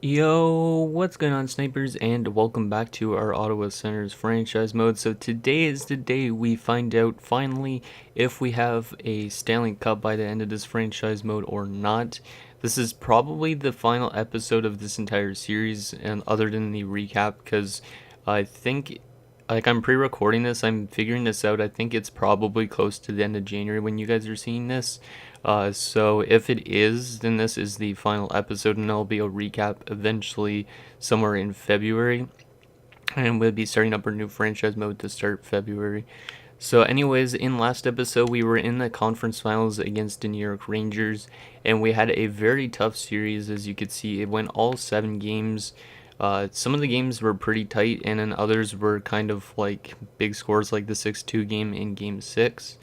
Yo, what's going on, snipers, and welcome back to our Ottawa Senators franchise mode. So today is the day we find out finally if we have a Stanley Cup by the end of this franchise mode or not. This is probably the final episode of this entire series, and other than the recap, because I think, like, I'm pre-recording this, I'm figuring this out. I think it's probably close to the end of January when you guys are seeing this. So if it is, then this is the final episode, and there'll be a recap eventually somewhere in February. And we'll be starting up our new franchise mode to start February. So anyways, in last episode, we were in the conference finals against the New York Rangers, and we had a very tough series. As you could see, it went all 7 games. Some of the games were pretty tight, and then others were kind of like big scores, like the 6-2 game in Game 6.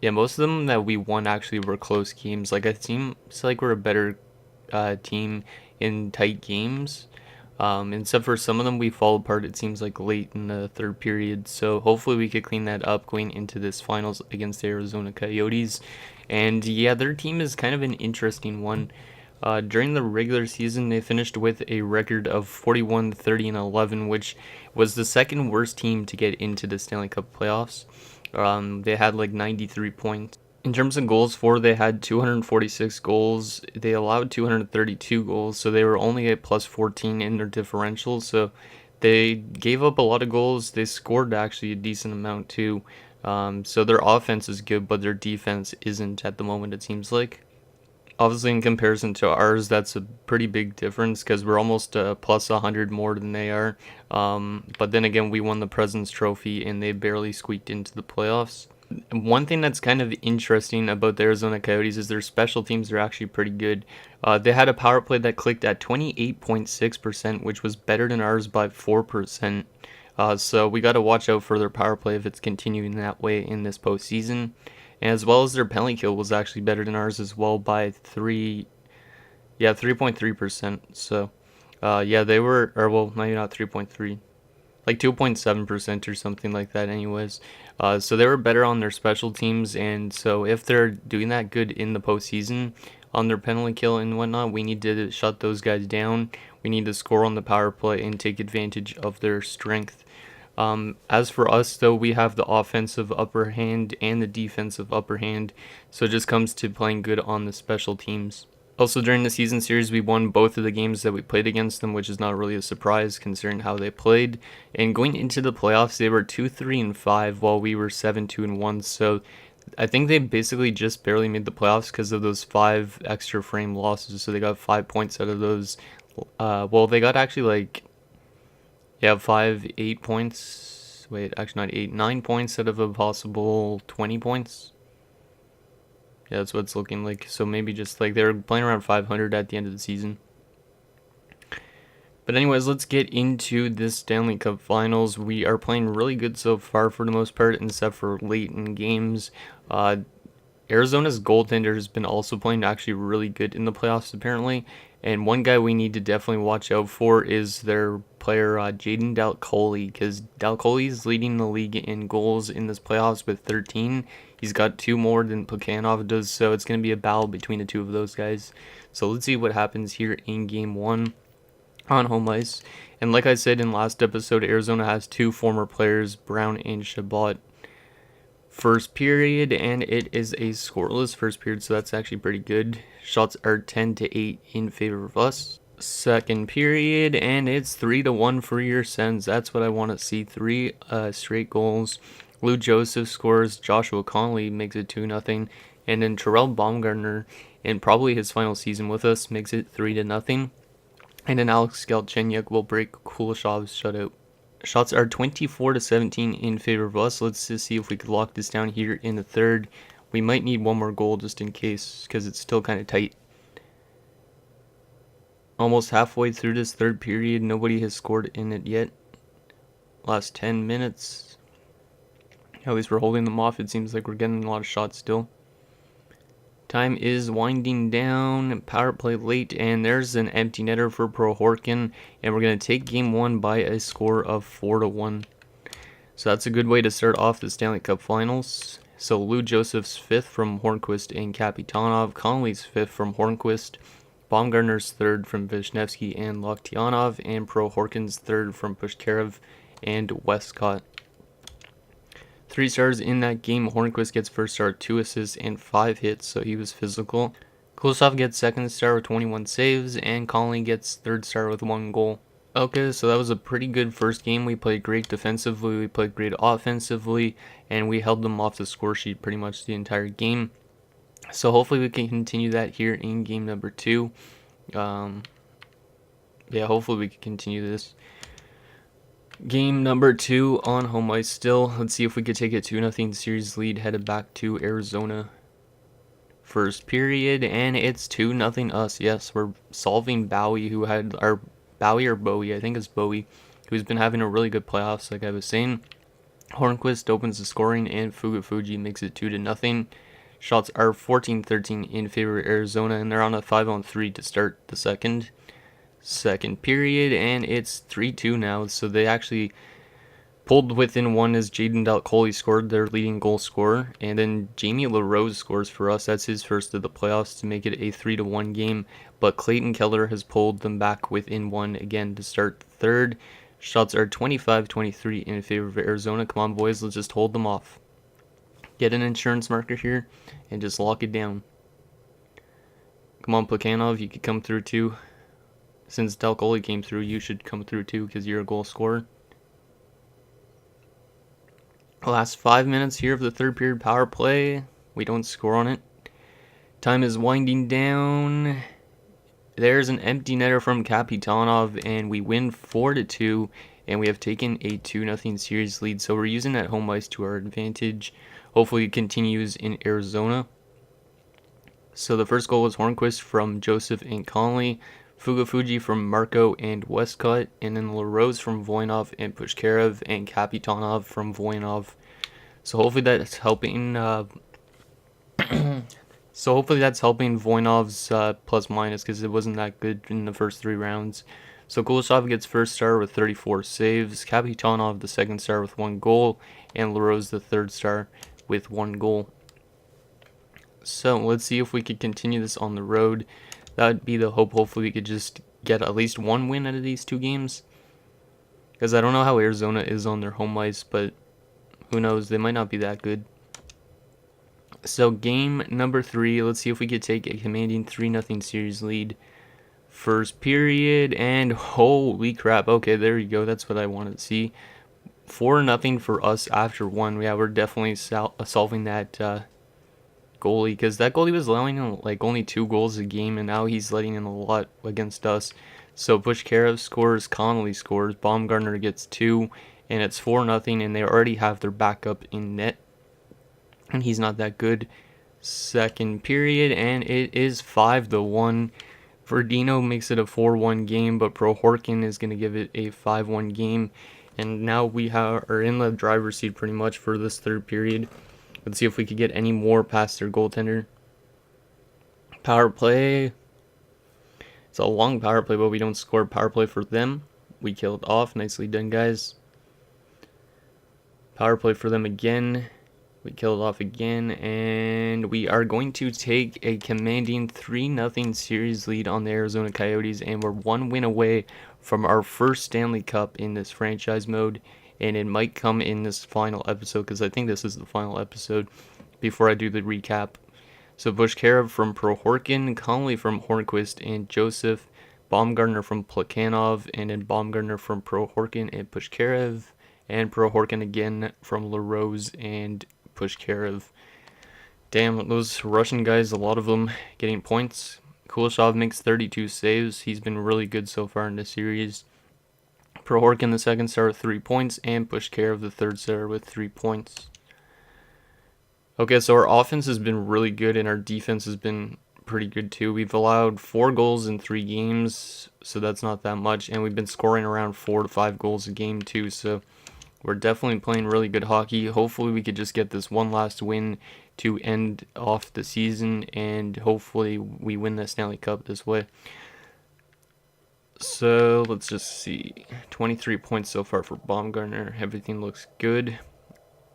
Yeah, most of them that we won actually were close games. Like, it seems like we're a better team in tight games. Except for some of them we fall apart, it seems like late in the third period. So hopefully we could clean that up going into this finals against the Arizona Coyotes. And yeah, their team is kind of an interesting one. During the regular season, they finished with a record of 41, 30, and 11, which was the second worst team to get into the Stanley Cup playoffs. They had like 93 points. In terms of goals for, they had 246 goals. They allowed 232 goals, so they were only at plus 14 in their differential. So they gave up a lot of goals. They scored actually a decent amount too. So their offense is good, but their defense isn't at the moment, it seems like. Obviously, in comparison to ours, that's a pretty big difference because we're almost plus 100 more than they are. But then again, we won the President's Trophy and they barely squeaked into the playoffs. One thing that's kind of interesting about the Arizona Coyotes is their special teams are actually pretty good. They had a power play that clicked at 28.6%, which was better than ours by 4%. So we got to watch out for their power play if it's continuing that way in this postseason. And as well as their penalty kill was actually better than ours as well by 3.3%. So, yeah, they were, or well, maybe not 3.3, like 2.7% or something like that anyways. So they were better on their special teams, and so if they're doing that good in the postseason on their penalty kill and whatnot, we need to shut those guys down. We need to score on the power play and take advantage of their strength. As for us, though, we have the offensive upper hand and the defensive upper hand, so it just comes to playing good on the special teams. Also, during the season series, we won both of the games that we played against them, which is not really a surprise considering how they played. And going into the playoffs, they were 2-3-5, while we were 7-2-1. So I think they basically just barely made the playoffs because of those 5 extra frame losses. So they got 5 points out of those. Well, they got actually like, yeah, 8 points. Wait, actually not 8, 9 points out of a possible 20 points. Yeah, that's what it's looking like. So maybe just like they were playing around 500 at the end of the season. But anyways, let's get into this Stanley Cup Finals. We are playing really good so far for the most part, except for late in games. Arizona's goaltender has been also playing actually really good in the playoffs apparently. And one guy we need to definitely watch out for is their player Jaden Dalcoli, because Dalcoli is leading the league in goals in this playoffs with 13. He's got 2 more than Plekhanov does, so it's going to be a battle between the two of those guys. So let's see what happens here in Game 1 on home ice. And like I said in last episode, Arizona has 2 former players, Brown and Chabot. First period, and it is a scoreless first period, so that's actually pretty good. Shots are 10-8 in favor of us. Second period, and it's 3-1 for your Sens. That's what I want to see. 3 straight goals. Lou Joseph scores. Joshua Connolly makes it 2-0, and then Terrell Baumgartner, in probably his final season with us, makes it 3-0. And then Alex Galchenyuk will break Kuleshov's shutout. Shots are 24-17 in favor of us. Let's just see if we could lock this down here in the third. We might need one more goal just in case, because it's still kind of tight. Almost halfway through this third period, nobody has scored in it yet. Last 10 minutes. At least we're holding them off. It seems like we're getting a lot of shots still. Time is winding down. Power play late, and there's an empty netter for Prohorkin, and we're going to take Game 1 by a score of 4-1. So that's a good way to start off the Stanley Cup Finals. So Lou Joseph's 5th from Hornquist and Kapitanov, Connolly's 5th from Hornquist, Baumgartner's third from Vishnevsky and Loktionov, and Prohorkin's third from Pushkarev and Westcott. 3 stars in that game. Hornquist gets first star, 2 assists, and 5 hits, so he was physical. Kulesov gets second star with 21 saves, and Conley gets third star with 1 goal. Okay, so that was a pretty good first game. We played great defensively, we played great offensively, and we held them off the score sheet pretty much the entire game. So hopefully we can continue that here in game number 2. Hopefully we can continue this. Game number 2 on home ice still. Let's see if we could take a 2-0 series lead headed back to Arizona. First period, and it's 2-0 us. Yes, we're solving Bowie, who had our Bowie or Bowie, I think it's Bowie, who's been having a really good playoffs, like I was saying. Hornquist opens the scoring, and Fuji makes it 2-0. Shots are 14-13 in favor of Arizona, and they're on a 5-on-3 to start the second period, and it's 3-2 now. So they actually pulled within 1 as Jaden Dalcoli scored, their leading goal scorer, and then Jamie LaRose scores for us. That's his first of the playoffs to make it a 3-1 game, but Clayton Keller has pulled them back within 1 again to start the third. Shots are 25-23 in favor of Arizona. Come on, boys, let's just hold them off. Get an insurance marker here and just lock it down. Come on, Plekhanov, you could come through too. Since Dalcoli came through, you should come through too because you're a goal scorer. Last 5 minutes here of the third period power play. We don't score on it. Time is winding down. There's an empty netter from Kapitanov, and we win 4-2, and we have taken a 2-0 series lead. So we're using that home ice to our advantage. Hopefully it continues in Arizona. So the first goal was Hornquist from Joseph and Conley, Fuji from Marco and Westcott, and then LaRose from Voinov and Pushkarev, and Kapitanov from Voinov. So hopefully that's helping. Voinov's plus minus, because it wasn't that good in the first 3 rounds. So Kulesov gets first star with 34 saves, Kapitanov the second star with 1 goal, and LaRose the third star with 1 goal. So let's see if we could continue this on the road. That would be the hope. Hopefully we could just get at least 1 win out of these 2 games. Because I don't know how Arizona is on their home ice, but who knows, they might not be that good. So game number 3, let's see if we could take a commanding 3-0 series lead. First period, and holy crap, okay, there you go, that's what I wanted to see. 4-0 for us after 1. Yeah, we're definitely solving that goalie, because that goalie was allowing him like only 2 goals a game, and now he's letting in a lot against us. So Pushkarev scores, Connolly scores, Baumgartner gets 2, and it's 4-0, and they already have their backup in net, and he's not that good. Second period, and it is 5-1. Verdino makes it a 4-1 game, but Prohorkin is going to give it a 5-1 game, and now we are in the driver's seat pretty much for this third period. Let's see if we could get any more past their goaltender. Power play. It's a long power play, but we don't score power play for them. We kill it off. Nicely done, guys. Power play for them again. We kill it off again. And we are going to take a commanding 3-0 series lead on the Arizona Coyotes. And we're 1 win away from our first Stanley Cup in this franchise mode. And it might come in this final episode, because I think this is the final episode before I do the recap. So Pushkarev from Prohorkin, Conley from Hornquist and Joseph, Baumgartner from Plekhanov, and then Baumgartner from Prohorkin and Pushkarev, and Prohorkin again from LaRose and Pushkarev. Damn, those Russian guys, a lot of them getting points. Kuleshov makes 32 saves. He's been really good so far in this series. Prohorkin the second star with 3 points, and Pushkarev the third star with 3 points. Okay, so our offense has been really good, and our defense has been pretty good too. We've allowed 4 goals in 3 games, so that's not that much, and we've been scoring around 4 to 5 goals a game too, so we're definitely playing really good hockey. Hopefully we could just get this one last win to end off the season, and hopefully we win the Stanley Cup this way. So let's just see, 23 points so far for Baumgartner. Everything looks good.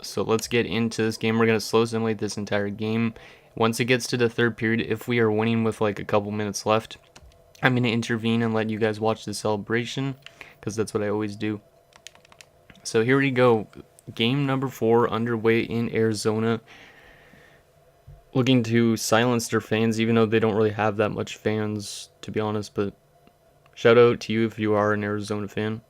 So let's get into this game. We're going to slow simulate this entire game. Once it gets to the third period, if we are winning with like a couple minutes left, I'm going to intervene and let you guys watch the celebration, because that's what I always do. So here we go. Game number 4 underway in Arizona. Looking to silence their fans, even though they don't really have that much fans, to be honest. But shout out to you if you are an Arizona fan.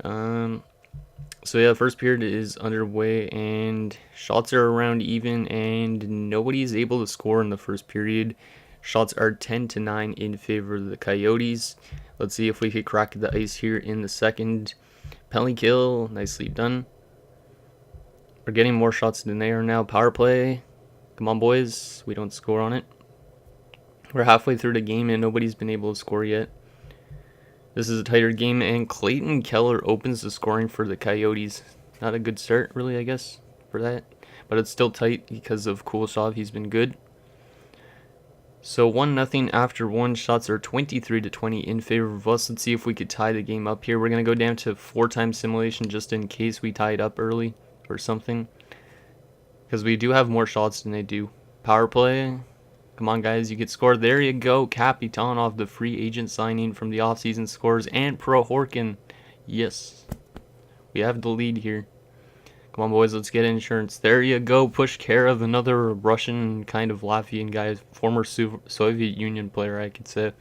So yeah, first period is underway, and shots are around even, and nobody is able to score in the first period. Shots are 10-9 in favor of the Coyotes. Let's see if we could crack the ice here in the second. Penalty kill, nicely done. We're getting more shots than they are now. Power play. Come on, boys. We don't score on it. We're halfway through the game, and nobody's been able to score yet. This is a tighter game, and Clayton Keller opens the scoring for the Coyotes. Not a good start, really, I guess, for that. But it's still tight because of Kuleshov. He's been good. So 1-0 after 1. Shots are 23-20 in favor of us. Let's see if we could tie the game up here. We're going to go down to 4-time simulation just in case we tie it up early or something. Because we do have more shots than they do. Power play. Come on, guys. You get scored. There you go. Kapitanov, the free agent signing from the offseason, scores. And Prohorkin. Yes. We have the lead here. Come on, boys, let's get insurance. There you go. Pushkarov, another Russian kind of Latvian guy, former Soviet Union player, I could say.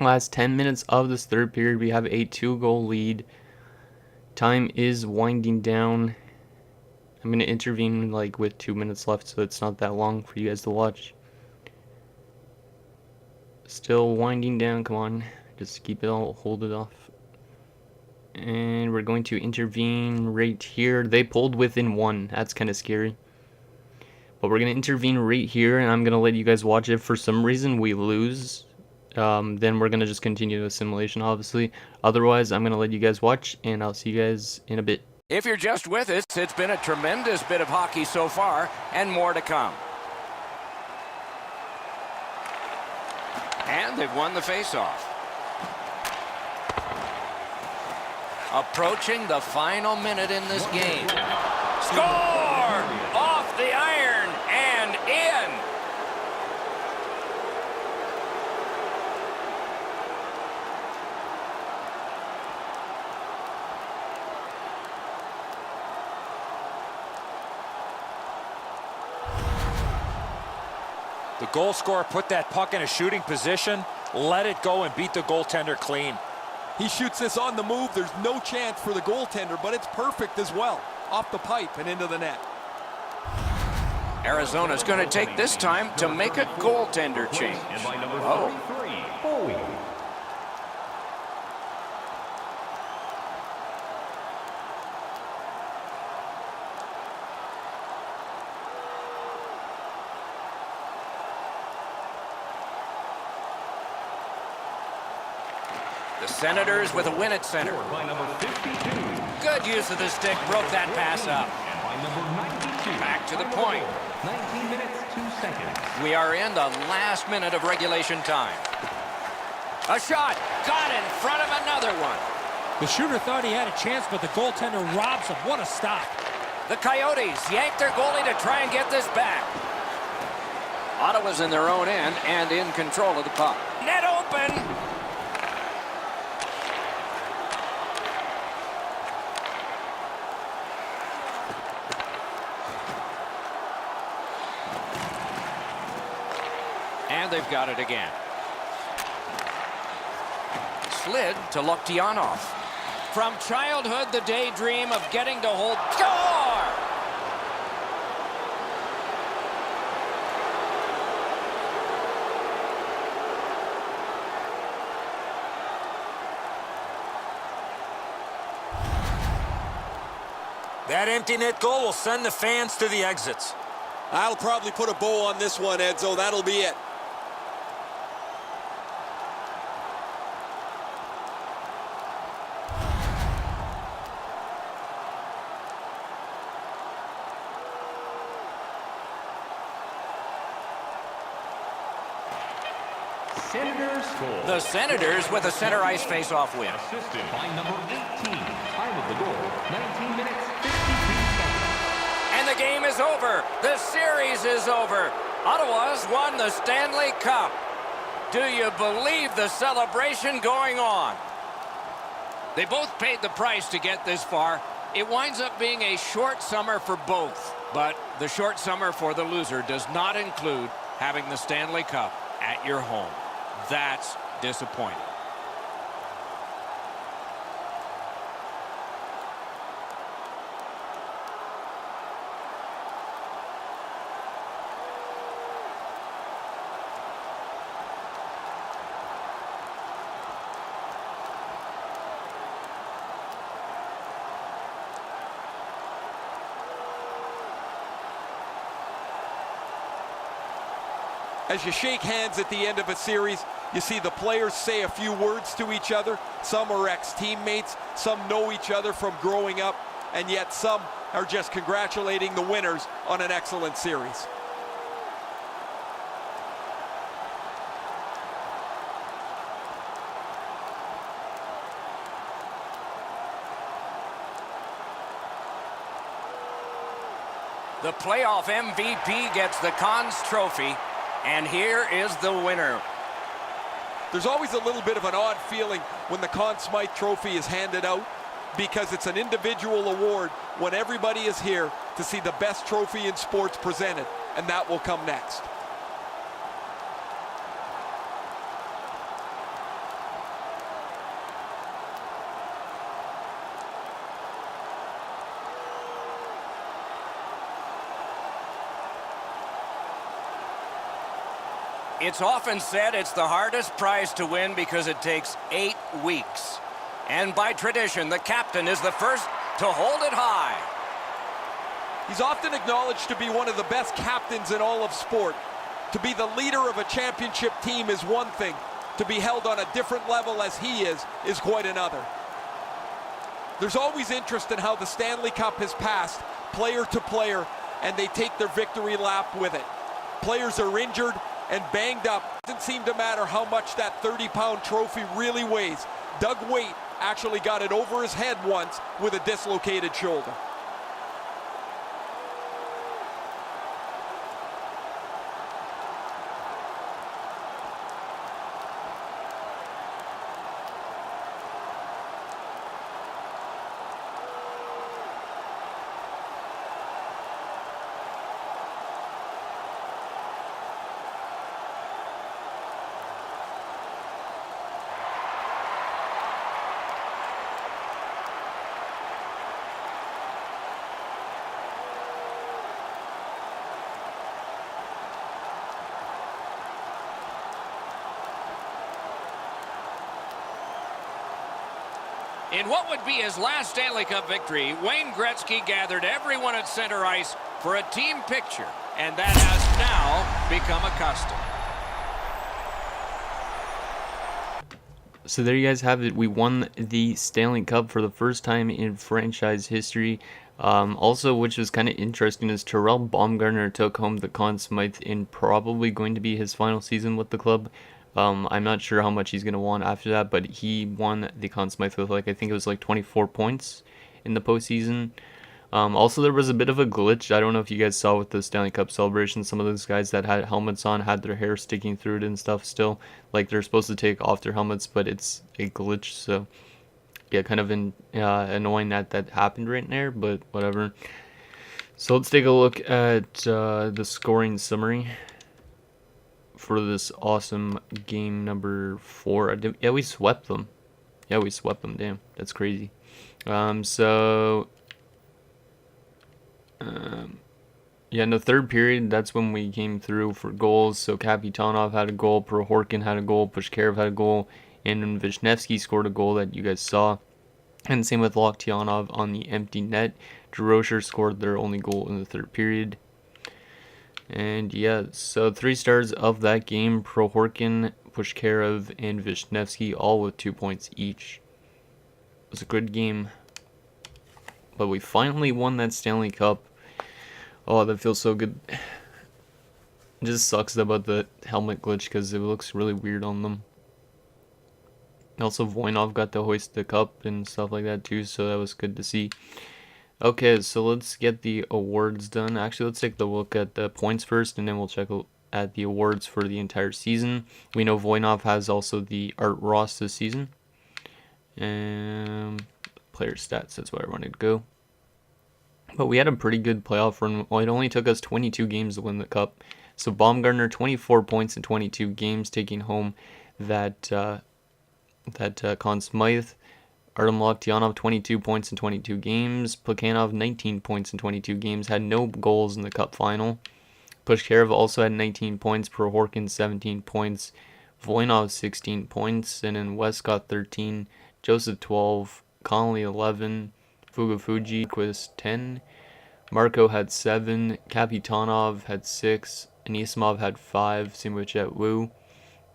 Last 10 minutes of this third period, we have a 2-goal lead. Time is winding down. I'm going to intervene with 2 minutes left, so it's not that long for you guys to watch. Still winding down. Come on. Just keep it all, hold it off. And we're going to intervene right here. They pulled within 1. That's kind of scary. But we're going to intervene right here, and I'm going to let you guys watch it. For some reason, we lose. Then we're going to just continue the simulation, obviously. Otherwise, I'm going to let you guys watch, and I'll see you guys in a bit. If you're just with us, it's been a tremendous bit of hockey so far, and more to come. And they've won the faceoff. Approaching the final minute in this game. Score! Off the iron and in! The goal scorer put that puck in a shooting position, let it go, and beat the goaltender clean. He shoots this on the move. There's no chance for the goaltender, but it's perfect as well. Off the pipe and into the net. Arizona's going to take this time to make a goaltender change. Oh. The Senators with a win at center. Good use of the stick, broke that pass up. Back to the point. 19 minutes, 2 seconds. We are in the last minute of regulation time. A shot, got in front of another one. The shooter thought he had a chance, but the goaltender robs him. What a stop. The Coyotes yank their goalie to try and get this back. Ottawa's in their own end and in control of the puck. Net open. And they've got it again. Slid to Loktionov. From childhood, the daydream of getting to hold. Score! That empty net goal will send the fans to the exits. I'll probably put a bow on this one, Edzo. That'll be it. Senators score. The Senators with a center ice face-off win. Assisted by number 18. Time of the goal, 19 minutes, 52 seconds. And the game is over. The series is over. Ottawa's won the Stanley Cup. Do you believe the celebration going on? They both paid the price to get this far. It winds up being a short summer for both. But the short summer for the loser does not include having the Stanley Cup at your home. That's disappointing. As you shake hands at the end of a series, you see the players say a few words to each other. Some are ex-teammates, some know each other from growing up, and yet some are just congratulating the winners on an excellent series. The playoff MVP gets the Cons Trophy. And here is the winner. There's always a little bit of an odd feeling when the Conn Smythe Trophy is handed out because it's an individual award when everybody is here to see the best trophy in sports presented, and that will come next. It's often said it's the hardest prize to win because it takes 8 weeks. And by tradition, the captain is the first to hold it high. He's often acknowledged to be one of the best captains in all of sport. To be the leader of a championship team is one thing. To be held on a different level as he is quite another. There's always interest in how the Stanley Cup has passed player to player, and they take their victory lap with it. Players are injured and banged up. Doesn't seem to matter how much that 30-pound trophy really weighs. Doug Waite actually got it over his head once with a dislocated shoulder. In what would be his last Stanley Cup victory, Wayne Gretzky gathered everyone at center ice for a team picture, and that has now become a custom. So there you guys have it. We won the Stanley Cup for the first time in franchise history. Also, which was kind of interesting, is Terrell Baumgartner took home the Conn Smythe in probably going to be his final season with the club. I'm not sure how much he's going to want after that, but he won the Conn Smythe with, I think it was 24 points in the postseason. Also, there was a bit of a glitch. I don't know if you guys saw with the Stanley Cup celebration. Some of those guys that had helmets on had their hair sticking through it and stuff still. Like, they're supposed to take off their helmets, but it's a glitch. So, yeah, kind of annoying that happened right there, but whatever. So, let's take a look at the scoring summary for this awesome game number 4. Yeah, we swept them. Damn, that's crazy. Yeah, in the third period, that's when we came through for goals. So Kapitanov had a goal, Prohorkin had a goal, Pushkarev had a goal, and Vishnevsky scored a goal that you guys saw. And same with Loktionov on the empty net. Drosher scored their only goal in the third period. And yeah, so 3 stars of that game, Prohorkin, Pushkarev, and Vishnevsky, all with 2 points each. It was a good game. But we finally won that Stanley Cup. Oh, that feels so good. It just sucks about the helmet glitch because it looks really weird on them. Also, Voinov got to hoist the cup and stuff like that too, so that was good to see. Okay, so let's get the awards done. Actually, let's take a look at the points first, and then we'll at the awards for the entire season. We know Voinov has also the Art Ross this season. Player stats, that's where I wanted to go. But we had a pretty good playoff run. Well, it only took us 22 games to win the cup. So Baumgartner, 24 points in 22 games, taking home that Conn Smythe. Artem Loktionov, 22 points in 22 games. Plekhanov, 19 points in 22 games. Had no goals in the cup final. Pushkarev also had 19 points. Prohorkin, 17 points. Voinov, 16 points. And then Westcott, 13. Joseph, 12. Connolly, 11. Fugafuji, Quist, 10. Marco had 7. Kapitanov had 6. Anisimov had 5. Same with Jet Wu.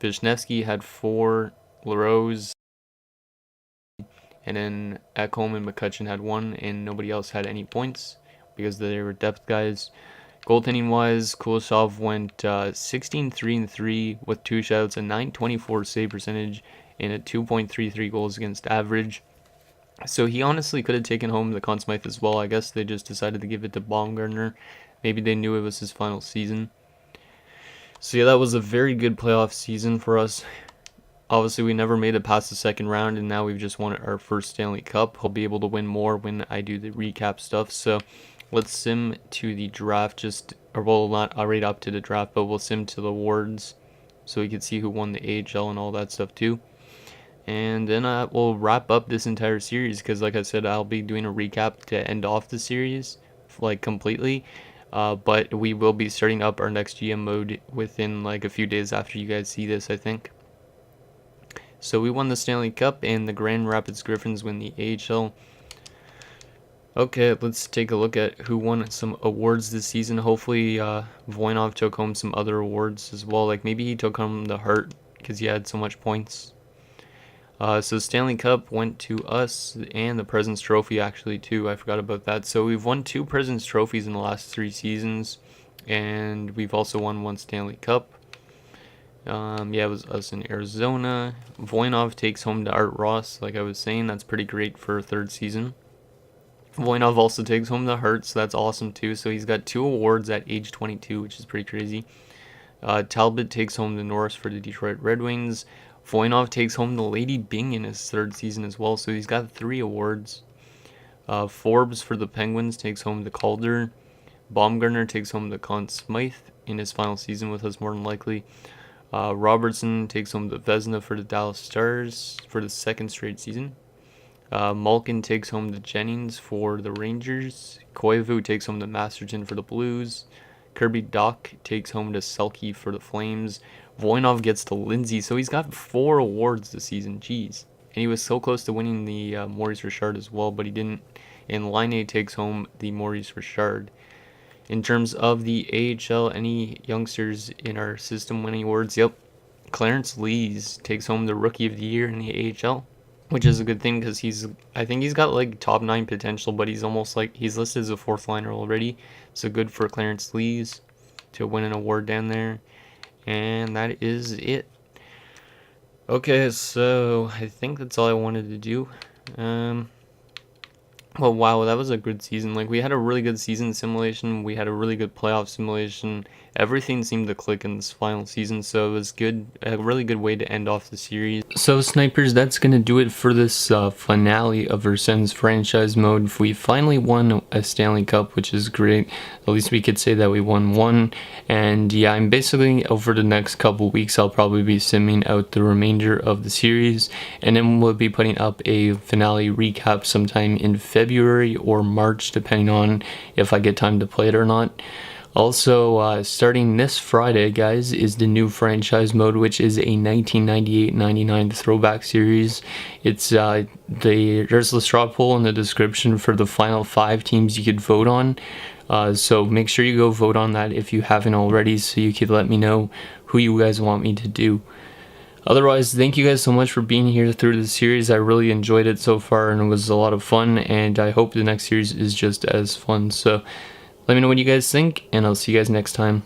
Vishnevsky had 4. LaRose. And then Ekholm and McCutcheon had 1, and nobody else had any points because they were depth guys. Goaltending wise, Kuleshov went 16-3-3 with 2 shutouts, a .924 save percentage, and a 2.33 goals against average. So he honestly could have taken home the Conn Smythe as well. I guess they just decided to give it to Baumgartner. Maybe they knew it was his final season. So yeah, that was a very good playoff season for us. Obviously, we never made it past the second round, and now we've just won our first Stanley Cup. I'll be able to win more when I do the recap stuff. So let's sim to the draft, well, not right up to the draft, but we'll sim to the awards so we can see who won the AHL and all that stuff too. And then we'll wrap up this entire series because, like I said, I'll be doing a recap to end off the series, like completely. But we will be starting up our next GM mode within like a few days after you guys see this, I think. So we won the Stanley Cup, and the Grand Rapids Griffins win the AHL. Okay, let's take a look at who won some awards this season. Hopefully, Voinov took home some other awards as well. Like maybe he took home the Hart because he had so much points. So Stanley Cup went to us, and the President's Trophy actually too. I forgot about that. So we've won 2 President's Trophies in the last 3 seasons, and we've also won 1 Stanley Cup. Yeah, it was us in Arizona. Voinov takes home the Art Ross, like I was saying. That's pretty great for a 3rd season. Voinov also takes home the Hart, so that's awesome too. So he's got 2 awards at age 22, which is pretty crazy. Talbot takes home the Norris for the Detroit Red Wings. Voinov takes home the Lady Byng in his 3rd season as well, so he's got 3 awards. Forbes for the Penguins takes home the Calder. Baumgartner takes home the Conn Smythe in his final season with us, more than likely. Robertson takes home the Vezina for the Dallas Stars for the 2nd straight season. Malkin takes home the Jennings for the Rangers. Koivu takes home the Masterton for the Blues. Kirby Dach takes home the Selke for the Flames. Voinov gets the Lindsay, so he's got 4 awards this season. Jeez. And he was so close to winning the Maurice Richard as well, but he didn't. And Laine takes home the Maurice Richard. In terms of the AHL, any youngsters in our system winning awards? Yep. Clarence Lees takes home the Rookie of the Year in the AHL, which is a good thing because I think he's got like top 9 potential, but he's almost like, he's listed as a 4th liner already. So good for Clarence Lees to win an award down there. And that is it. Okay, so I think that's all I wanted to do. Well, wow, that was a good season. Like, we had a really good season simulation. We had a really good playoff simulation. Everything seemed to click in this final season, so it was good. A really good way to end off the series. So, snipers, that's going to do it for this finale of our Sens franchise mode. We finally won a Stanley Cup, which is great. At least we could say that we won 1. And yeah, I'm basically, over the next couple weeks, I'll probably be simming out the remainder of the series. And then we'll be putting up a finale recap sometime in February or March, depending on if I get time to play it or not. Also, starting this Friday, guys, is the new franchise mode, which is a 1998-99 throwback series. It's there's the straw poll in the description for the final 5 teams you could vote on. So make sure you go vote on that if you haven't already, so you could let me know who you guys want me to do. Otherwise, thank you guys so much for being here through the series. I really enjoyed it so far, and it was a lot of fun, and I hope the next series is just as fun. So let me know what you guys think, and I'll see you guys next time.